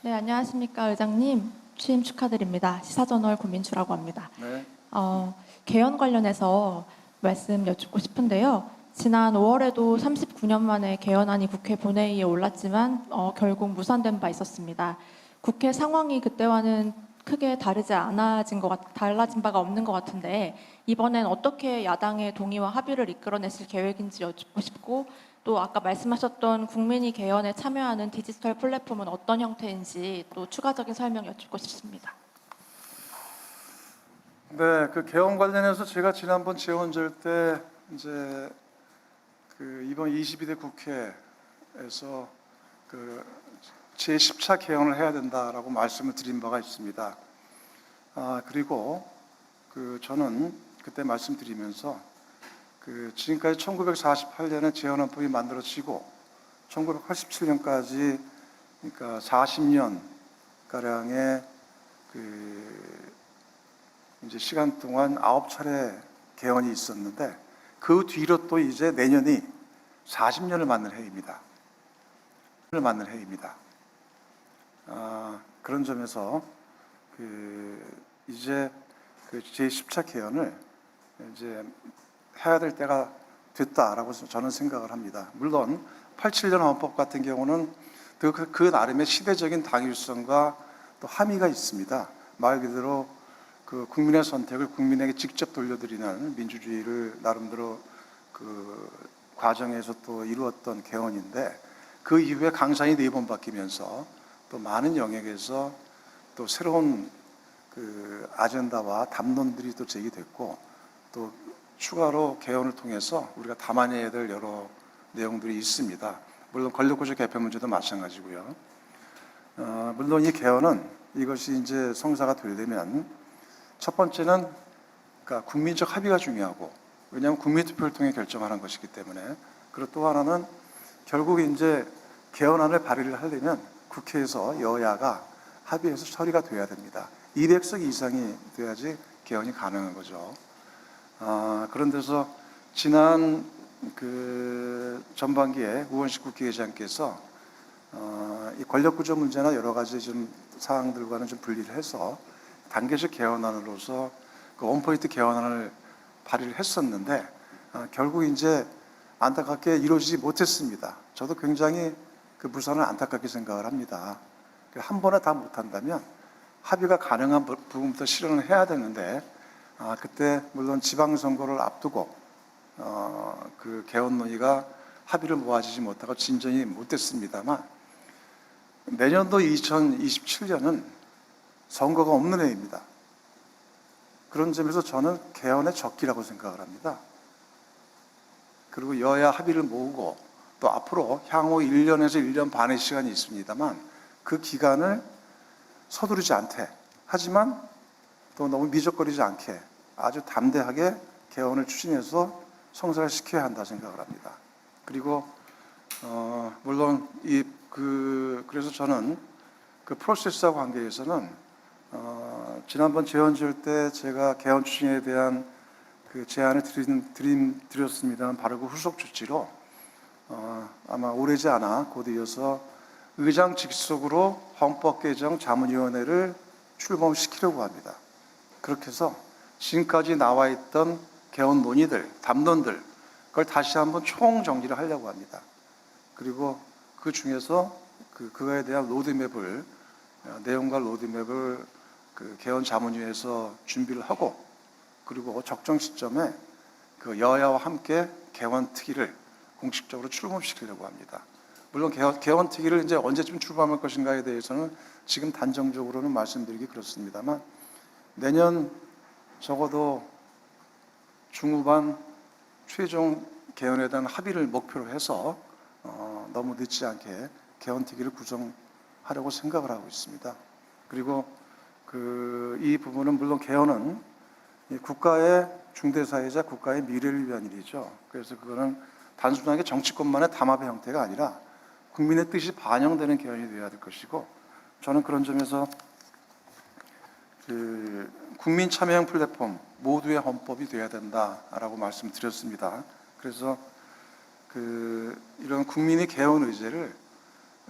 네, 안녕하십니까, 의장님. 취임 축하드립니다. 시사저널 고민주라고 합니다. 네. 개헌 관련해서 말씀 여쭙고 싶은데요. 지난 5월에도 39년 만에 개헌안이 국회 본회의에 올랐지만 결국 무산된 바 있었습니다. 국회 상황이 그때와는 크게 달라진 바가 없는 것 같은데 이번엔 어떻게 야당의 동의와 합의를 이끌어내실 계획인지 여쭙고 싶고, 또 아까 말씀하셨던 국민이 개헌에 참여하는 디지털 플랫폼은 어떤 형태인지 또 추가적인 설명 여쭙고 싶습니다. 네, 그 개헌 관련해서 제가 지난번 재원절 때 이제 이번 22대 국회에서 제10차 개헌을 해야 된다라고 말씀을 드린 바가 있습니다. 그리고 저는 그때 말씀드리면서 지금까지 1948년에 재헌헌법이 만들어지고 1987년까지 그러니까 40년 가량의 이제 시간 동안 9차례 개헌이 있었는데 그 뒤로 또 이제 내년이 40년을 맞는 해입니다. 그런 점에서 이제 제10차 개헌을 이제 해야 될 때가 됐다라고 저는 생각을 합니다. 물론 87년 헌법 같은 경우는 그 나름의 시대적인 당위성과 또 함의가 있습니다. 말 그대로 국민의 선택을 국민에게 직접 돌려드리는 민주주의를 나름대로 과정에서 또 이루었던 개헌인데, 그 이후에 강산이 4번 바뀌면서 또 많은 영역에서 또 새로운 아젠다와 담론들이 또 제기됐고, 또 추가로 개헌을 통해서 우리가 담아내야 될 여러 내용들이 있습니다. 물론 권력구조 개편 문제도 마찬가지고요. 물론 이 개헌은 이것이 이제 성사가 되려면 첫 번째는 그러니까 국민적 합의가 중요하고, 왜냐하면 국민투표를 통해 결정하는 것이기 때문에. 그리고 또 하나는 결국 이제 개헌안을 발의를 하려면 국회에서 여야가 합의해서 처리가 돼야 됩니다. 200석 이상이 돼야지 개헌이 가능한 거죠. 그런 데서 지난 전반기에 우원식 국회의장께서 이 권력구조 문제나 여러 가지 좀 사항들과는 좀 분리를 해서 단계적 개헌안으로서 원포인트 개헌안을 발의를 했었는데 결국 이제 안타깝게 이루어지지 못했습니다. 저도 굉장히 그 부산을 안타깝게 생각을 합니다. 한 번에 다 못한다면 합의가 가능한 부분부터 실현을 해야 되는데, 그때 물론 지방선거를 앞두고 개헌 논의가 합의를 모아지지 못하고 진전이 못됐습니다만, 내년도 2027년은 선거가 없는 해입니다. 그런 점에서 저는 개헌의 적기라고 생각을 합니다. 그리고 여야 합의를 모으고 또 앞으로 향후 1년에서 1년 반의 시간이 있습니다만, 그 기간을 서두르지 않되, 하지만 또 너무 미적거리지 않게 아주 담대하게 개헌을 추진해서 성사를 시켜야 한다 생각을 합니다. 그리고 물론 그래서 저는 그 프로세스와 관계에서는 지난번 재헌절 때 제가 개헌 추진에 대한 제안을 드렸습니다만, 바로 그 후속 조치로 아마 오래지 않아 곧 이어서 의장 직속으로 헌법개정 자문위원회를 출범시키려고 합니다. 그렇게 해서 지금까지 나와 있던 개헌 논의들, 담론들, 그걸 다시 한번 총정리를 하려고 합니다. 그리고 그 중에서 그거에 대한 로드맵을, 내용과 로드맵을 개헌 자문위에서 준비를 하고, 그리고 적정 시점에 여야와 함께 개헌 특위를 공식적으로 출범시키려고 합니다. 물론 개헌 특위를 이제 언제쯤 출범할 것인가에 대해서는 지금 단정적으로는 말씀드리기 그렇습니다만, 내년 적어도 중후반 최종 개헌에 대한 합의를 목표로 해서 너무 늦지 않게 개헌 특위를 구성하려고 생각을 하고 있습니다. 그리고 이 부분은 물론 개헌은 국가의 중대사회자 국가의 미래를 위한 일이죠. 그래서 그거는 단순하게 정치권만의 담합의 형태가 아니라 국민의 뜻이 반영되는 개헌이 되어야 될 것이고, 저는 그런 점에서 국민 참여형 플랫폼 모두의 헌법이 되어야 된다라고 말씀드렸습니다. 그래서 이런 국민의 개헌 의제를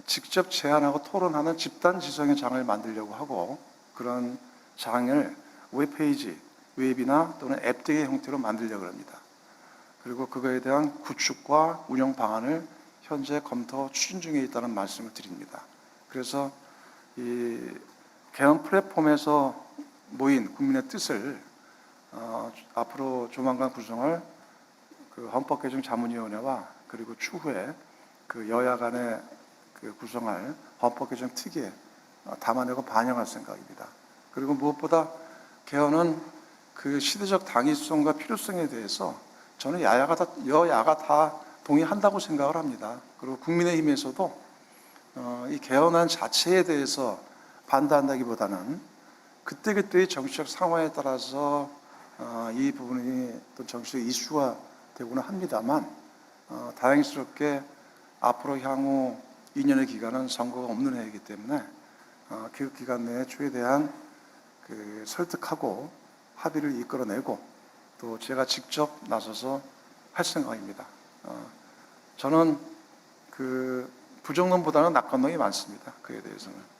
직접 제안하고 토론하는 집단 지성의 장을 만들려고 하고, 그런 장을 웹페이지, 웹이나 또는 앱 등의 형태로 만들려고 합니다. 그리고 그거에 대한 구축과 운영 방안을 현재 검토 추진 중에 있다는 말씀을 드립니다. 그래서 이 개헌 플랫폼에서 모인 국민의 뜻을 앞으로 조만간 구성할 그 헌법개정자문위원회와 그리고 추후에 그 여야 간에 그 구성할 헌법개정 특위에 담아내고 반영할 생각입니다. 그리고 무엇보다 개헌은 그 시대적 당위성과 필요성에 대해서 저는 여야가 다 동의한다고 생각을 합니다. 그리고 국민의힘에서도 이 개헌안 자체에 대해서 반대한다기보다는 그때그때의 정치적 상황에 따라서 이 부분이 또 정치적 이슈가 되고는 합니다만, 다행스럽게 앞으로 향후 2년의 기간은 선거가 없는 해이기 때문에 그 기간 내에 최대한 그 설득하고 합의를 이끌어내고 또 제가 직접 나서서 할 생각입니다. 저는 그 부정론보다는 낙관론이 많습니다. 그에 대해서는.